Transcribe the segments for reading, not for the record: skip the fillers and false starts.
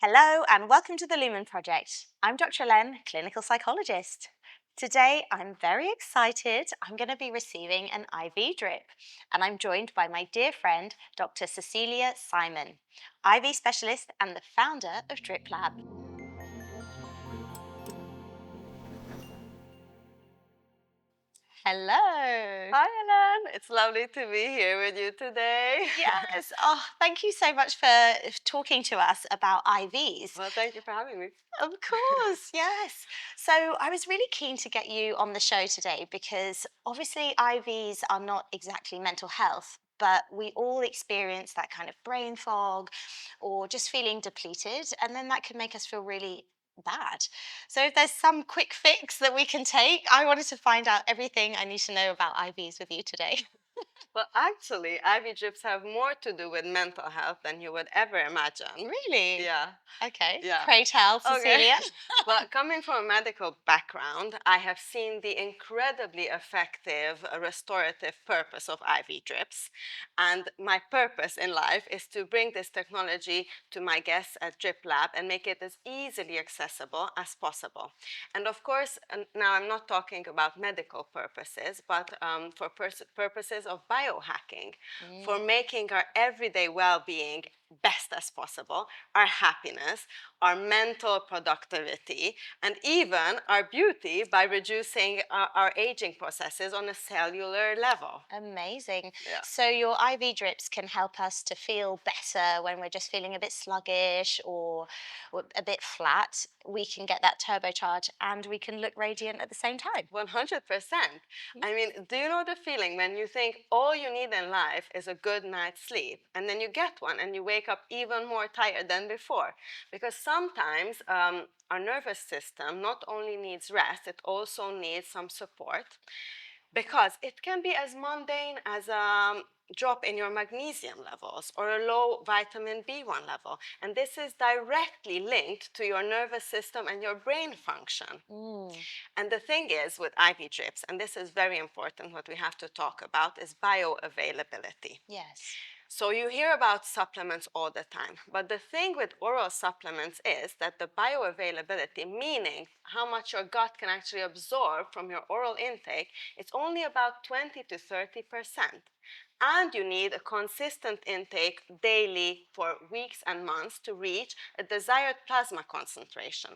Hello and welcome to the LUMEN project. I'm Dr. Helene, clinical psychologist. Today I'm very excited. I'm going to be receiving an IV drip and I'm joined by my dear friend Dr. Cecilia Simon, IV specialist and the founder of DripLab. Hello. Hi, Helene. It's lovely to be here with you today. Yes. Oh, thank you so much for talking to us about IVs. Well, thank you for having me. Of course, yes. So I was really keen to get you on the show today because obviously IVs are not exactly mental health, but we all experience that kind of brain fog or just feeling depleted, and then that can make us feel really bad. So if there's some quick fix that we can take, I wanted to find out everything I need to know about IVs with you today. Well, actually, IV drips have more to do with mental health than you would ever imagine. Really? Yeah. Okay. Yeah. Pray tell, Okay. Cecilia. Well, coming from a medical background, I have seen the incredibly effective restorative purpose of IV drips. And my purpose in life is to bring this technology to my guests at DripLab and make it as easily accessible as possible. And of course, now I'm not talking about medical purposes, but for purposes of biohacking, for making our everyday well-being best as possible, our happiness, our mental productivity, and even our beauty by reducing our aging processes on a cellular level. Amazing. Yeah. So your IV drips can help us to feel better when we're just feeling a bit sluggish or a bit flat. We can get that turbocharge and we can look radiant at the same time. 100%. I mean, do you know the feeling when you think all you need in life is a good night's sleep, and then you get one and you wake up even more tired than before? Because sometimes our nervous system not only needs rest, it also needs some support, because it can be as mundane as a drop in your magnesium levels or a low vitamin B1 level. And this is directly linked to your nervous system and your brain function. And the thing is with IV drips, and this is very important, what we have to talk about is bioavailability. Yes. So you hear about supplements all the time, but the thing with oral supplements is that the bioavailability, meaning how much your gut can actually absorb from your oral intake, it's only about 20 to 30%. And you need a consistent intake daily for weeks and months to reach a desired plasma concentration.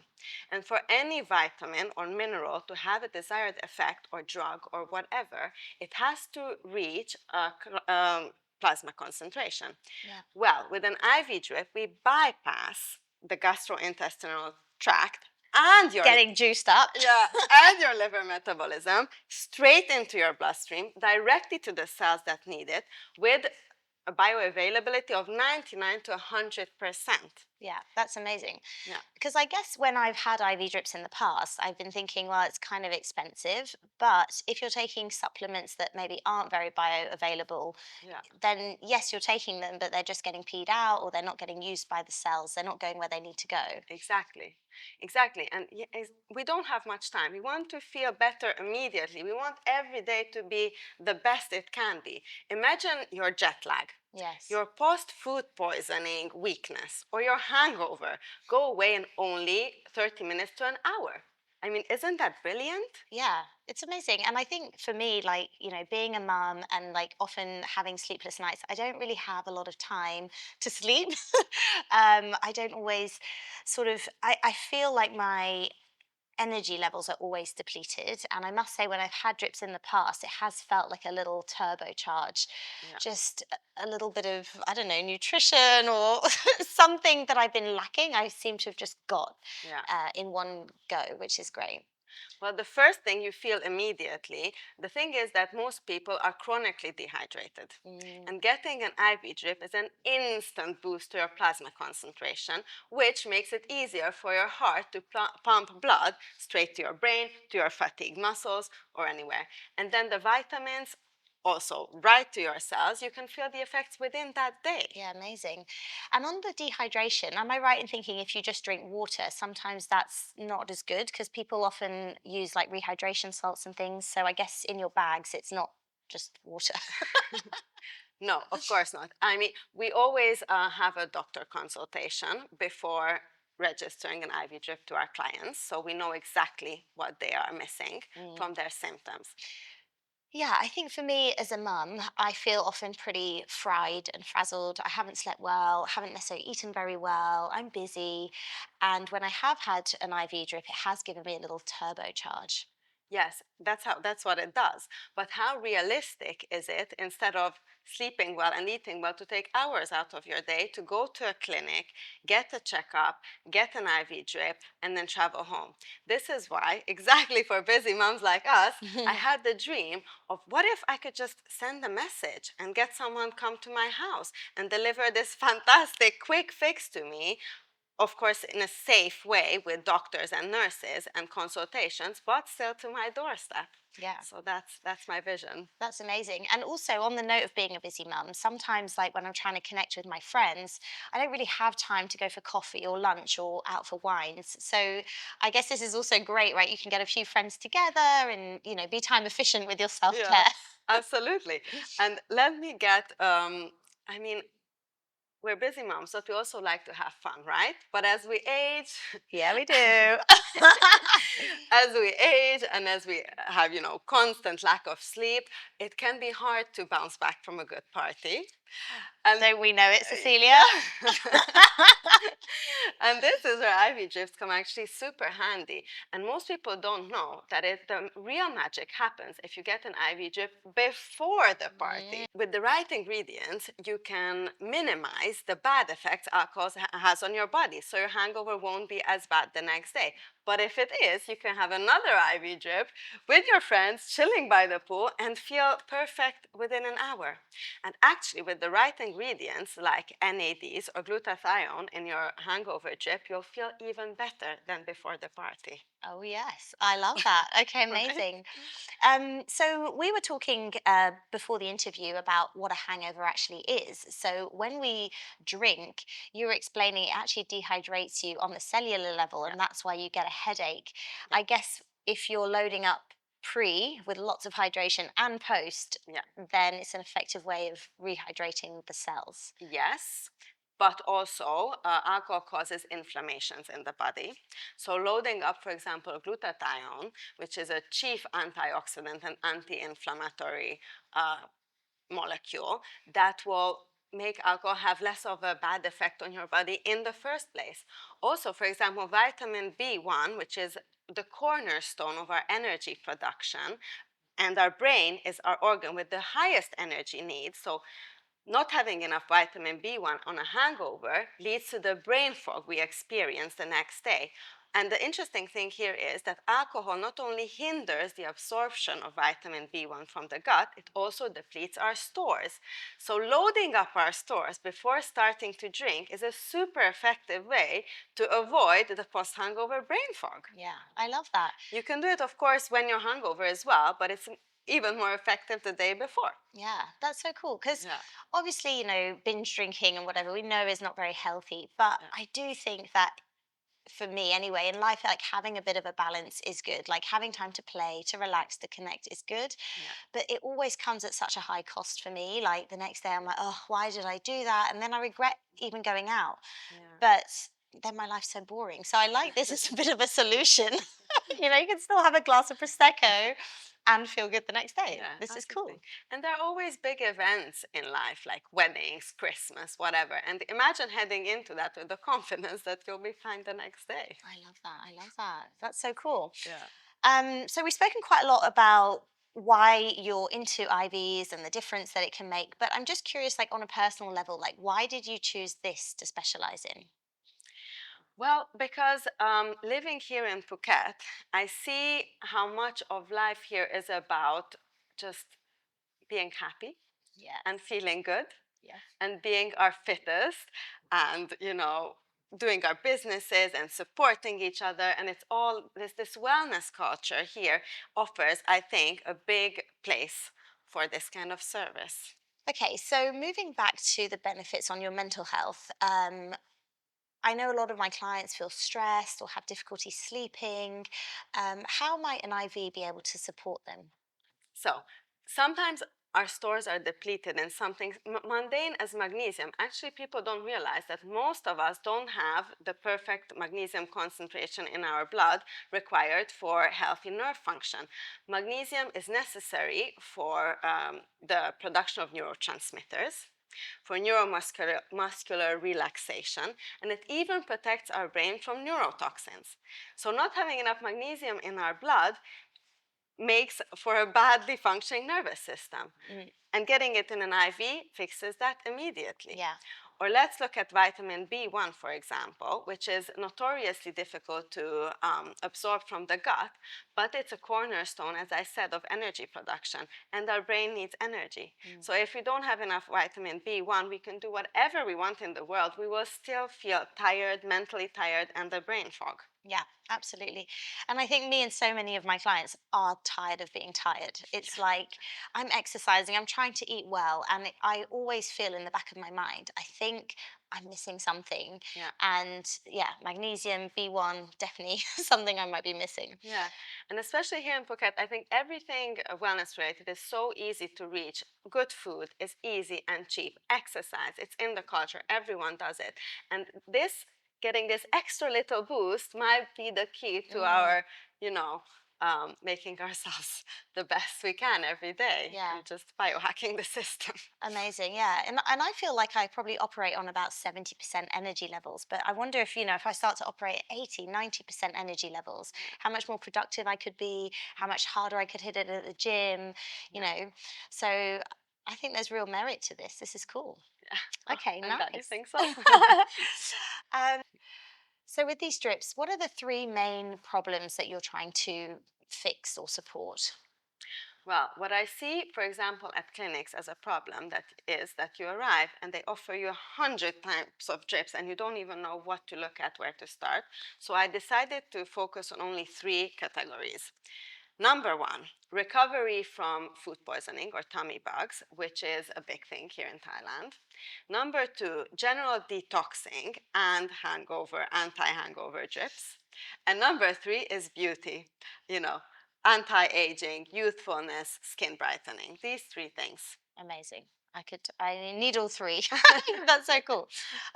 And for any vitamin or mineral to have a desired effect or drug or whatever, it has to reach a plasma concentration. Yeah. Well, with an IV drip, we bypass the gastrointestinal tract and your Getting juiced up. and your liver metabolism straight into your bloodstream, directly to the cells that need it, with a bioavailability of 99 to 100%. Yeah, that's amazing. Yeah. Because I guess when I've had IV drips in the past, I've been thinking, well, it's kind of expensive. But if you're taking supplements that maybe aren't very bioavailable, Yeah. then yes, you're taking them, but they're just getting peed out or they're not getting used by the cells. They're not going where they need to go. Exactly. Exactly. And we don't have much time. We want to feel better immediately. We want every day to be the best it can be. Imagine your jet lag. Yes. Your post-food poisoning weakness or your hangover go away in only 30 minutes to an hour. I mean, isn't that brilliant? Yeah, it's amazing. And I think for me, like, being a mum and like often having sleepless nights, I don't really have a lot of time to sleep. I don't always I feel like my energy levels are always depleted. And I must say, when I've had drips in the past, it has felt like a little turbocharge, Yeah. just a little bit of, I don't know, nutrition or something that I've been lacking. I seem to have just got in one go, which is great. Well, the first thing you feel immediately, the thing is that most people are chronically dehydrated. And getting an IV drip is an instant boost to your plasma concentration, which makes it easier for your heart to pump blood straight to your brain, to your fatigued muscles, or anywhere. And then the vitamins also right to your cells, you can feel the effects within that day. Yeah, amazing. And on the dehydration, am I right in thinking if you just drink water, sometimes that's not as good because people often use like rehydration salts and things. So I guess in your bags, it's not just water. No, of course not. I mean, we always have a doctor consultation before registering an IV drip to our clients, so we know exactly what they are missing Mm. from their symptoms. Yeah, I think for me as a mum, I feel often pretty fried and frazzled. I haven't slept well, haven't necessarily eaten very well, I'm busy. And when I have had an IV drip, it has given me a little turbocharge. Yes, that's what it does. But how realistic is it, instead of sleeping well and eating well, to take hours out of your day to go to a clinic, get a checkup, get an IV drip, and then travel home? This is why, exactly for busy moms like us, I had the dream of, what if I could just send a message and get someone come to my house and deliver this fantastic quick fix to me, of course, in a safe way with doctors and nurses and consultations, but still to my doorstep. Yeah. So that's my vision. That's amazing. And also, on the note of being a busy mum, sometimes, like when I'm trying to connect with my friends, I don't really have time to go for coffee or lunch or out for wines. So I guess this is also great, right? You can get a few friends together and, be time efficient with your self Yeah, care. absolutely. And let me get, I mean, we're busy moms, but we also like to have fun, right? But as we age, Yeah, we do. as we age and as we have, constant lack of sleep, it can be hard to bounce back from a good party. And Don't we know it, Cecilia? yeah. And this is where IV drips come actually super handy. And most people don't know that the real magic happens if you get an IV drip before the party. With the right ingredients, you can minimize the bad effects alcohol has on your body, so your hangover won't be as bad the next day. But if it is, you can have another IV drip with your friends, chilling by the pool, and feel perfect within an hour. And actually, with the right ingredients like NADs or glutathione in your hangover drip, you'll feel even better than before the party. Oh, yes. I love that. Okay, Right? amazing. So we were talking before the interview about what a hangover actually is. So when we drink, you were explaining it actually dehydrates you on the cellular level, Yeah, and that's why you get a headache. yeah, I guess if you're loading up pre with lots of hydration and post, yeah. then it's an effective way of rehydrating the cells. Yes, but also alcohol causes inflammations in the body. So loading up, for example, glutathione, which is a chief antioxidant and anti-inflammatory uh, molecule, that will make alcohol have less of a bad effect on your body in the first place. Also, for example, vitamin B1, which is the cornerstone of our energy production, and our brain is our organ with the highest energy needs. So not having enough vitamin B1 on a hangover leads to the brain fog we experience the next day. And the interesting thing here is that alcohol not only hinders the absorption of vitamin B1 from the gut, it also depletes our stores. So loading up our stores before starting to drink is a super effective way to avoid the post-hangover brain fog. Yeah, I love that. You can do it, of course, when you're hungover as well, but it's even more effective the day before. Yeah, that's so cool because Yeah. obviously, binge drinking and whatever we know is not very healthy. But Yeah. I do think that for me anyway, in life, like having a bit of a balance is good. Like having time to play, to relax, to connect is good. Yeah. But it always comes at such a high cost for me. Like the next day, I'm like, oh, why did I do that? And then I regret even going out. Yeah. But then my life's so boring. So I like this as a bit of a solution. You can still have a glass of Prosecco and feel good the next day. Yeah, This is cool. absolutely. And there are always big events in life, like weddings, Christmas, whatever. And imagine heading into that with the confidence that you'll be fine the next day. I love that. I love that. That's so cool. Yeah. So we've spoken quite a lot about why you're into IVs and the difference that it can make. But I'm just curious, like on a personal level, like why did you choose this to specialize in? Well, because living here in Phuket, I see how much of life here is about just being happy and Yes. feeling good Yes. and being our fittest and, doing our businesses and supporting each other. And it's all this wellness culture here offers, I think, a big place for this kind of service. Okay, so moving back to the benefits on your mental health, I know a lot of my clients feel stressed or have difficulty sleeping. How might an IV be able to support them? So sometimes our stores are depleted in something mundane as magnesium. Actually, people don't realize that most of us don't have the perfect magnesium concentration in our blood required for healthy nerve function. Magnesium is necessary for the production of neurotransmitters, for neuromuscular relaxation, and it even protects our brain from neurotoxins. So not having enough magnesium in our blood makes for a badly functioning nervous system. And getting it in an IV fixes that immediately. Yeah. Or let's look at vitamin B1, for example, which is notoriously difficult to absorb from the gut, but it's a cornerstone, as I said, of energy production, and our brain needs energy. So if we don't have enough vitamin B1, we can do whatever we want in the world. We will still feel tired, mentally tired, and the brain fog. Yeah, absolutely. And I think me and so many of my clients are tired of being tired. It's like I'm exercising, I'm trying to eat well, and I always feel in the back of my mind, I think I'm missing something. Yeah. And yeah, magnesium, B1, definitely something I might be missing. Yeah, and especially here in Phuket, I think everything wellness related is so easy to reach. Good food is easy and cheap. Exercise, it's in the culture. Everyone does it. And getting this extra little boost might be the key to our, making ourselves the best we can every day. Yeah. And just biohacking the system. Amazing, yeah. And I feel like I probably operate on about 70% energy levels, but I wonder if, if I start to operate at 80, 90% energy levels, how much more productive I could be, how much harder I could hit it at the gym, you know. So I think there's real merit to this. This is cool. Yeah. Okay, I'm nice. glad you think so. So with these strips, what are the three main problems that you're trying to fix or support? Well, what I see, for example, at clinics as a problem that you arrive and they offer you 100 types of drips and you don't even know what to look at, where to start. So I decided to focus on only three categories. Number one, recovery from food poisoning or tummy bugs, which is a big thing here in Thailand. Number two, general detoxing and hangover, anti-hangover drips. And number three is beauty, anti-aging, youthfulness, skin brightening. These three things. Amazing. I need all three. That's so cool.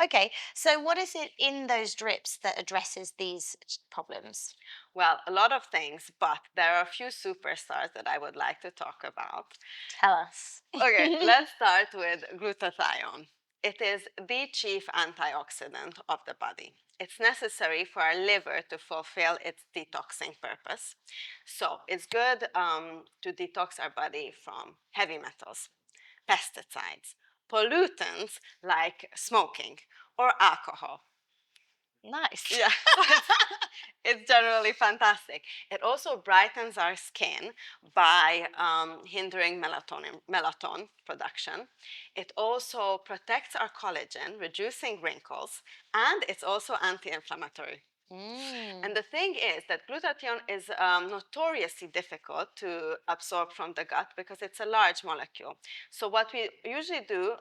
Okay, so what is it in those drips that addresses these problems? Well, a lot of things, but there are a few superstars that I would like to talk about. Tell us. Okay, let's start with glutathione. It is the chief antioxidant of the body. It's necessary for our liver to fulfill its detoxing purpose. So it's good to detox our body from heavy metals, pesticides, pollutants like smoking or alcohol. Nice. Yeah, it's generally fantastic. It also brightens our skin by hindering melatonin production. It also protects our collagen, reducing wrinkles, and it's also anti-inflammatory. And the thing is that glutathione is notoriously difficult to absorb from the gut because it's a large molecule. So what we usually do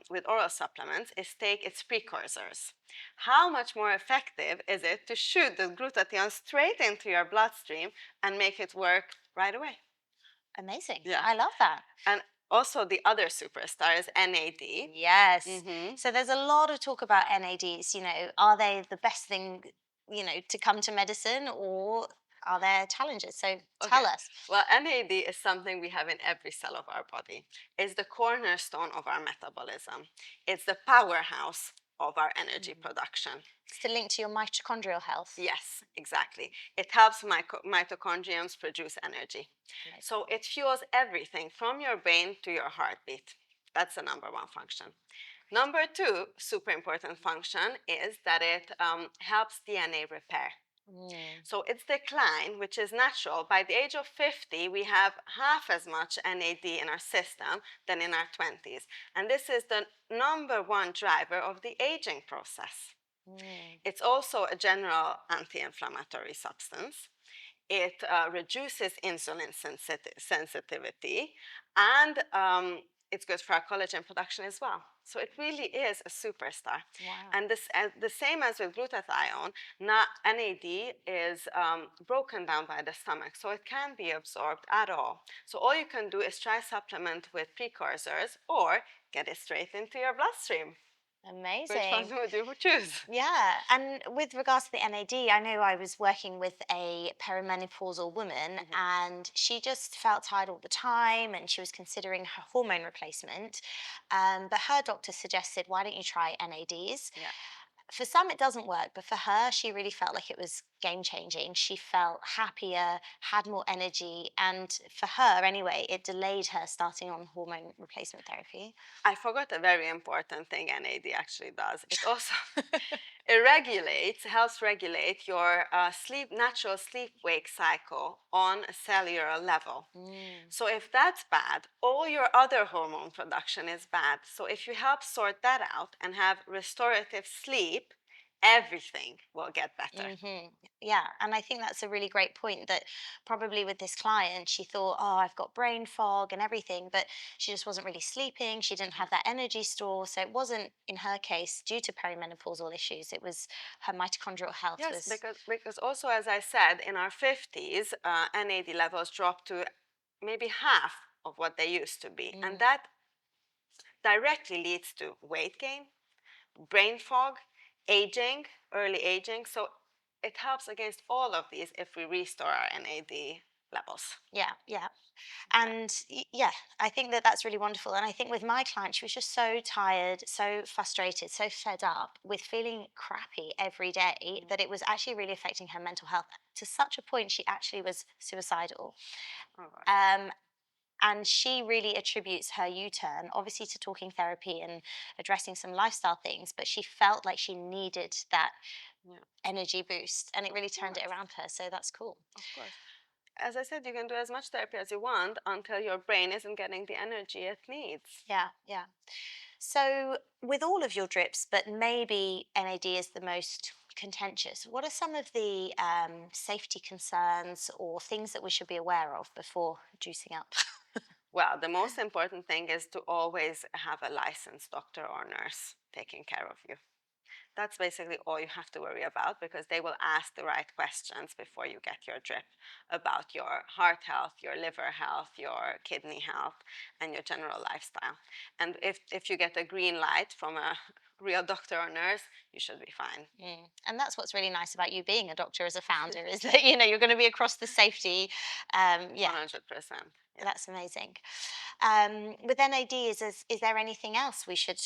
with oral supplements is take its precursors. How much more effective is it to shoot the glutathione straight into your bloodstream and make it work right away? Amazing. Yeah. I love that. And also the other superstar is NAD. Yes. So there's a lot of talk about NADs. Are they the best thing, to come to medicine, or are there challenges? So tell us. Well, NAD is something we have in every cell of our body. It's the cornerstone of our metabolism. It's the powerhouse of our energy production. It's the link to your mitochondrial health. Yes, exactly. It helps mitochondria produce energy. Amazing. So it fuels everything from your brain to your heartbeat. That's the number one function. Number two, super important function, is that it helps DNA repair. So its decline, which is natural. By the age of 50, we have half as much NAD in our system than in our 20s. And this is the number one driver of the aging process. It's also a general anti-inflammatory substance. It reduces insulin sensitivity, and it's good for our collagen production as well. So it really is a superstar. Wow. And the same as with glutathione, NAD is broken down by the stomach, so it can't be absorbed at all. So all you can do is try supplement with precursors or get it straight into your bloodstream. Which one Amazing. would you choose? Yeah, and with regards to the NAD, I know I was working with a perimenopausal woman Mhm. and she just felt tired all the time and she was considering her hormone replacement. But her doctor suggested, why don't you try NADs? Yeah. For some, it doesn't work, but for her, she really felt like it was game changing. She felt happier, had more energy, and for her, anyway, it delayed her starting on hormone replacement therapy. I forgot a very important thing NAD actually does. It also it regulates, helps regulate your natural sleep-wake cycle on a cellular level. Mm, So if that's bad, all your other hormone production is bad. So if you help sort that out and have restorative sleep, everything will get better. hmm. Yeah, and I think that's a really great point that probably with this client, she thought, oh, I've got brain fog and everything, but she just wasn't really sleeping. She didn't have that energy store. So it wasn't, in her case, due to perimenopausal issues. It was her mitochondrial health Yes, was. because also, as I said, in our 50s, NAD levels drop to maybe half of what they used to be. And Mm, that directly leads to weight gain, brain fog, aging, early aging. So it helps against all of these if we restore our NAD levels. yeah, yeah. Yeah. And yeah, I think that that's really wonderful. And I think with my client, she was just so tired, so frustrated, so fed up with feeling crappy every day Mm. that it was actually really affecting her mental health to such a point she actually was suicidal. Oh gosh. Um, and she really attributes her U-turn, obviously, to talking therapy and addressing some lifestyle things, but she felt like she needed that Yeah. energy boost, and it Of really turned it course. around for her. So that's cool. Of course. As I said, you can do as much therapy as you want until your brain isn't getting the energy it needs. Yeah, yeah. So, with all of your drips, but maybe NAD is the most contentious, what are some of the safety concerns or things that we should be aware of before juicing up? Well, the most important thing is to always have a licensed doctor or nurse taking care of you. That's basically all you have to worry about because they will ask the right questions before you get your drip about your heart health, your liver health, your kidney health, and your general lifestyle. And if you get a green light from a real doctor or nurse, you should be fine. Mm. And that's what's really nice about you being a doctor as a founder is that you're going to be across the safety. Yeah, 100%. Yeah. that's amazing. With NAD, is there anything else we should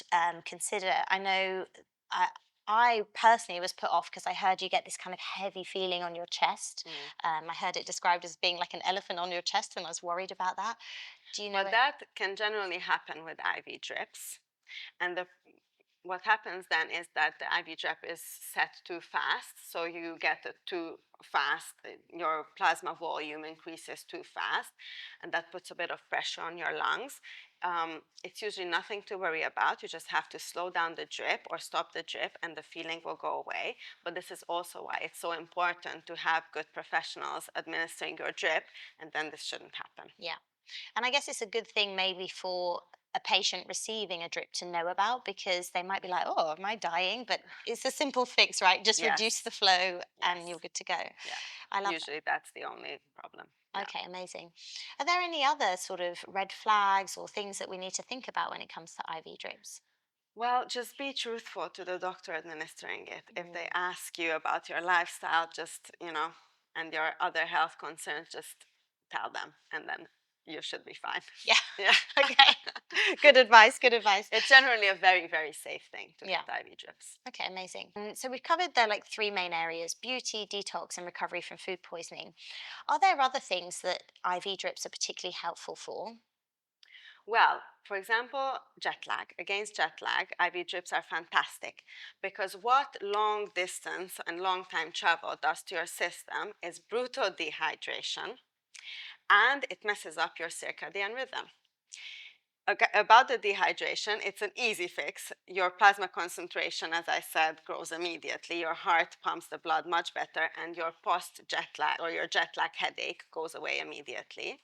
consider? I know I, I personally was put off because I heard you get this kind of heavy feeling on your chest. Mm. I heard it described as being like an elephant on your chest, and I was worried about that. Do you know Well, it? that can generally happen with IV drips. And what happens then is that the IV drip is set too fast. So you get it too fast, your plasma volume increases too fast, and that puts a bit of pressure on your lungs. It's usually nothing to worry about. You just have to slow down the drip or stop the drip, and the feeling will go away. But this is also why it's so important to have good professionals administering your drip, and then this shouldn't happen. Yeah. And I guess it's a good thing maybe for a patient receiving a drip to know about because they might be like, oh, am I dying? But it's a simple fix, right? Just reduce Yes, the flow and you're yes, good to go. yeah. I love Usually that's the only problem. that. Yeah. Okay, amazing. Are there any other sort of red flags or things that we need to think about when it comes to IV drips? Well, just be truthful to the doctor administering it. If they Mm. ask you about your lifestyle, just, and your other health concerns, just tell them and then you should be fine. Yeah. Yeah. Okay. Good advice. Good advice. It's generally a very, very safe thing to Yeah. get IV drips. Okay, amazing. So we've covered the like three main areas: beauty, detox, and recovery from food poisoning. Are there other things that IV drips are particularly helpful for? Well, for example, jet lag. Against jet lag, IV drips are fantastic because what long distance and long time travel does to your system is brutal dehydration and it messes up your circadian rhythm. About the dehydration, it's an easy fix. Your plasma concentration, as I said, grows immediately. Your heart pumps the blood much better, and your post jet lag or your jet lag headache goes away immediately.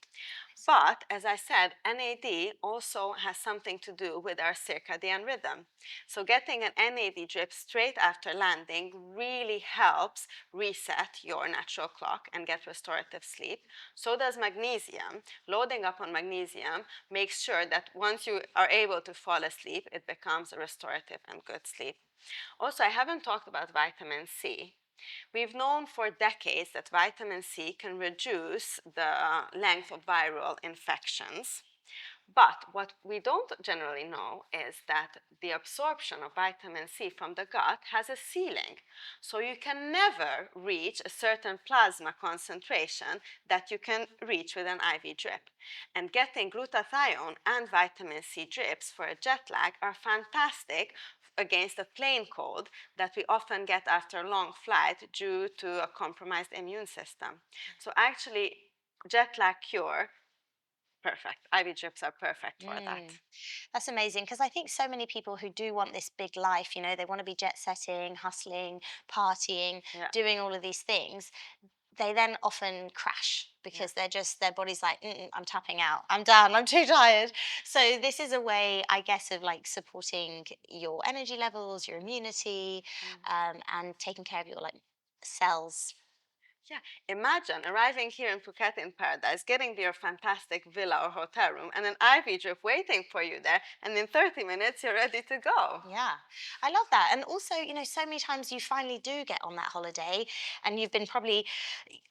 But as I said, NAD also has something to do with our circadian rhythm. So getting an NAD drip straight after landing really helps reset your natural clock and get restorative sleep. So does magnesium. Loading up on magnesium makes sure that once you are able to fall asleep, it becomes a restorative and good sleep. Also, I haven't talked about vitamin C. We've known for decades that vitamin C can reduce the length of viral infections. But what we don't generally know is that the absorption of vitamin C from the gut has a ceiling. So you can never reach a certain plasma concentration that you can reach with an IV drip. And getting glutathione and vitamin C drips for a jet lag are fantastic against a plane cold that we often get after a long flight due to a compromised immune system. So actually, jet lag cure, perfect. IV drips are perfect for that. That's amazing because I think so many people who do want this big life, they want to be jet setting, hustling, partying, Yeah, doing all of these things. They then often crash yeah. because their body's like, I'm tapping out, I'm done, I'm too tired. So this is a way, I guess, of like supporting your energy levels, your immunity, Mm. and taking care of your like cells. Yeah, imagine arriving here in Phuket in paradise, getting to your fantastic villa or hotel room, and an IV drip waiting for you there, and in 30 minutes you're ready to go. Yeah, I love that. And also, so many times you finally do get on that holiday and you've been probably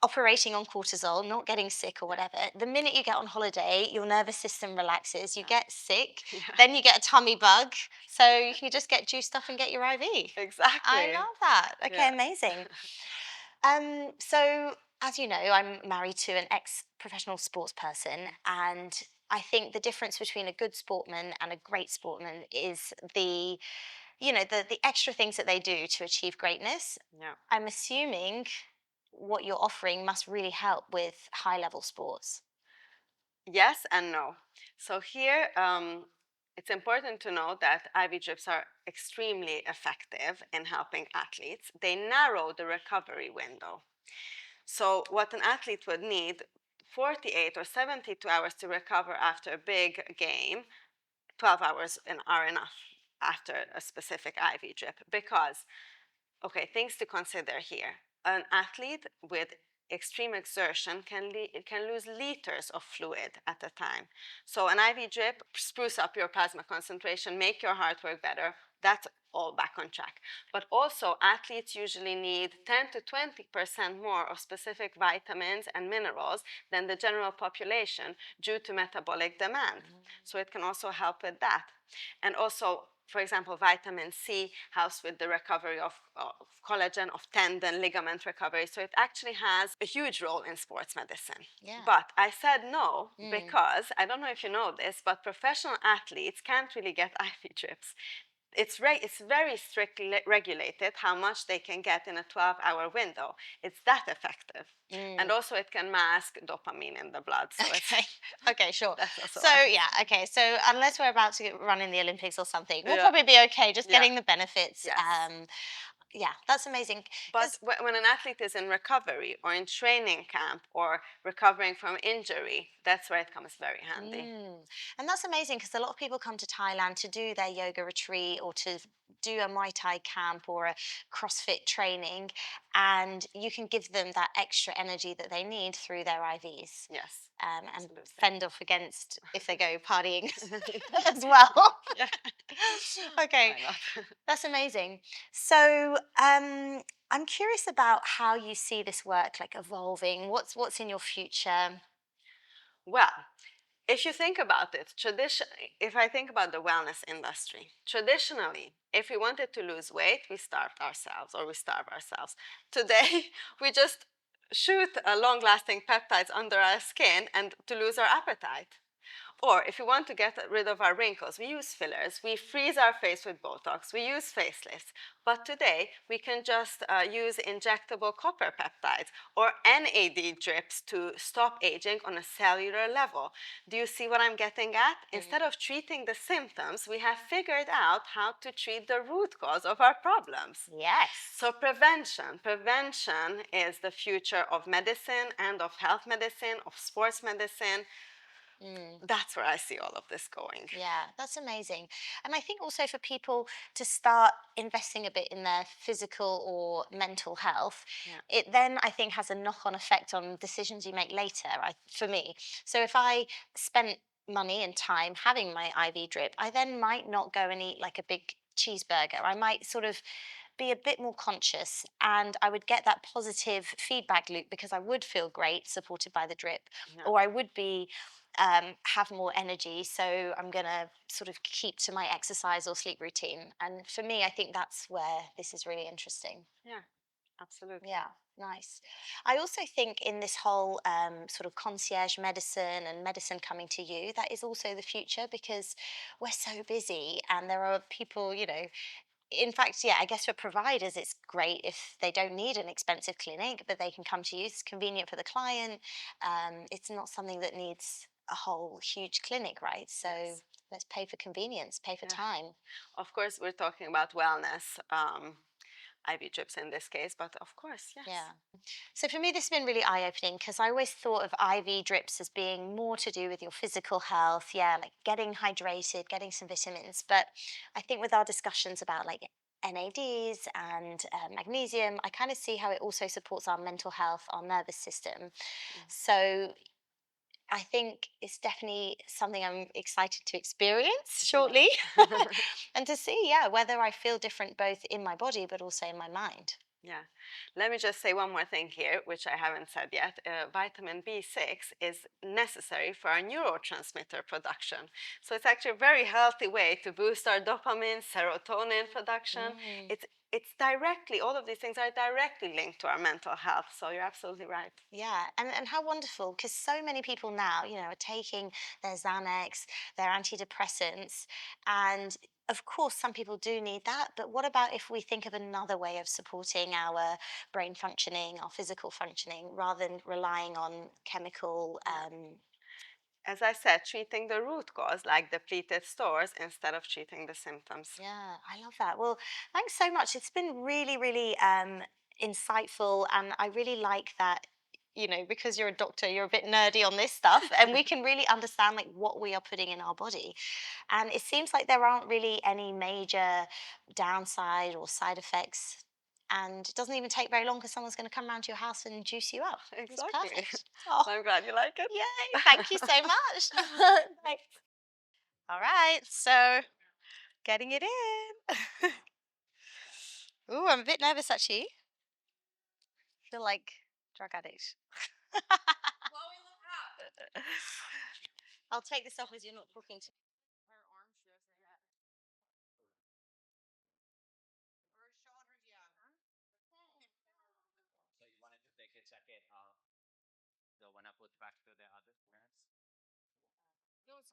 operating on cortisol, not getting sick or Yeah, whatever. The minute you get on holiday, your nervous system relaxes, you get sick, yeah, yeah, then you get a tummy bug. So you can just get juiced up and get your IV. I exactly. love that. Okay, Yeah, amazing. So as you know, I'm married to an ex-professional sports person, and I think the difference between a good sportsman and a great sportsman is the extra things that they do to achieve greatness. yeah. I'm assuming what you're offering must really help with high level sports. Yes and no. So here, it's important to know that IV drips are extremely effective in helping athletes. They narrow the recovery window. So, what an athlete would need 48 or 72 hours to recover after a big game, 12 hours are enough after a specific IV drip. Because, okay, things to consider here. An athlete with extreme exertion can lose liters of fluid at a time. So an IV drip spruce up your plasma concentration, make your heart work better. That's all back on track. But also athletes usually need 10 to 20% more of specific vitamins and minerals than the general population due to metabolic demand. So it can also help with that. And also, for example, vitamin C helps with the recovery of collagen, of tendon, ligament recovery. So it actually has a huge role in sports medicine. Yeah. But I said no Mm. because I don't know if you know this, but professional athletes can't really get IV drips. It's very strictly regulated how much they can get in a 12-hour window. It's that effective. And Mm. also it can mask dopamine in the blood. So it's Okay. Okay, sure. that's also So why. yeah, okay. So unless we're about to run in the Olympics or something, we'll Yeah. probably be okay just Yeah. getting the benefits. Yes. Yeah, that's amazing. But when an athlete is in recovery or in training camp or recovering from injury, that's where it comes very handy. And that's amazing because a lot of people come to Thailand to do their yoga retreat or to do a Muay Thai camp or a CrossFit training, and you can give them that extra energy that they need through their IVs, Yes, and absolutely. fend off against if they go partying as well. Yeah, Okay, why not? that's amazing. So, I'm curious about how you see this work like evolving. What's in your future? Well, if you think about it, if I think about the wellness industry, traditionally, if we wanted to lose weight, we starved ourselves or we starve ourselves. Today, we just shoot long-lasting peptides under our skin and to lose our appetite. Or if we want to get rid of our wrinkles, we use fillers. We freeze our face with Botox. We use facelifts. But today, we can just use injectable copper peptides or NAD drips to stop aging on a cellular level. Do you see what I'm getting at? Instead of treating the symptoms, we have figured out how to treat the root cause of our problems. Yes. So prevention is the future of medicine and of health medicine, of sports medicine. Mm. That's where I see all of this going. Yeah, that's amazing. And I think also for people to start investing a bit in their physical or mental health, Yeah. it then I think has a knock-on effect on decisions you make later, for me. So if I spent money and time having my IV drip, I then might not go and eat like a big cheeseburger. I might sort of be a bit more conscious and I would get that positive feedback loop because I would feel great supported by the drip, Yeah. or I would be have more energy. So I'm going to sort of keep to my exercise or sleep routine. And for me, I think that's where this is really interesting. Yeah, absolutely. Yeah, nice. I also think in this whole sort of concierge medicine and medicine coming to you, that is also the future because we're so busy and there are people, in fact, yeah, I guess for providers, it's great if they don't need an expensive clinic, but they can come to you. It's convenient for the client. It's not something that needs a whole huge clinic, right? So Yes. let's pay for convenience, pay for Yeah. time. Of course, we're talking about wellness, IV drips in this case, but of course, yes. Yeah. So for me, this has been really eye opening because I always thought of IV drips as being more to do with your physical health. Yeah, like getting hydrated, getting some vitamins. But I think with our discussions about like NADs and magnesium, I kind of see how it also supports our mental health, our nervous system. Yeah. So I think it's definitely something I'm excited to experience Yeah. shortly and to see, yeah, whether I feel different both in my body but also in my mind. Yeah. Let me just say one more thing here, which I haven't said yet. Vitamin B6 is necessary for our neurotransmitter production. So it's actually a very healthy way to boost our dopamine, serotonin production. Mm. It's directly, all of these things are directly linked to our mental health. So you're absolutely right. Yeah, and how wonderful because so many people now, are taking their Xanax, their antidepressants, and of course, some people do need that. But what about if we think of another way of supporting our brain functioning, our physical functioning, rather than relying on chemical? Yeah. As I said, treating the root cause, like depleted stores, instead of treating the symptoms. Yeah, I love that. Well, thanks so much. It's been really, really insightful, and I really like that. Because you're a doctor, you're a bit nerdy on this stuff, and we can really understand like what we are putting in our body. And it seems like there aren't really any major downside or side effects. And it doesn't even take very long because someone's going to come around to your house and juice you up. It's Exactly. perfect. Oh, I'm glad you like it. yay. Thank you so much. Thanks. All right. So getting it in. Ooh, I'm a bit nervous actually. Feel like drug addict. I'll take this off as you're not talking to me. So you wanted to take a jacket off. The one I put back to the other parents. Those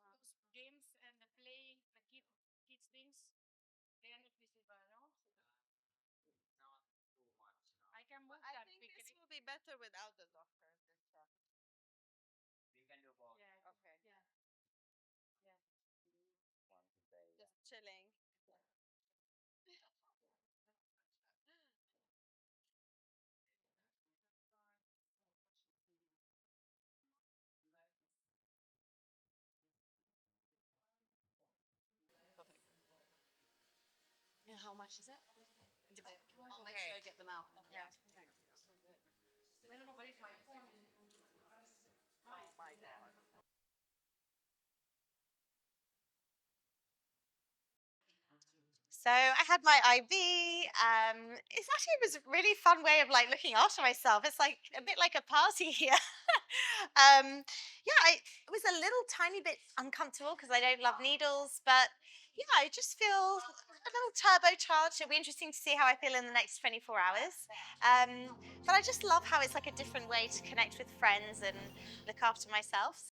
games and the playing the kids things, they are not visible, no? Not too much. I can move I that think quickly. this will be better without the doctor. You can do both. Yeah. Okay. Yeah. Yeah. One today. Just chilling. Yeah, how much is it? I'll make sure I get them out. Yeah. I don't know, but if my phone So I had my IV. It was a really fun way of like looking after myself. It's like a bit like a party here. It was a little tiny bit uncomfortable because I don't love needles, but yeah, I just feel a little turbocharged. It'll be interesting to see how I feel in the next 24 hours. But I just love how it's like a different way to connect with friends and look after myself.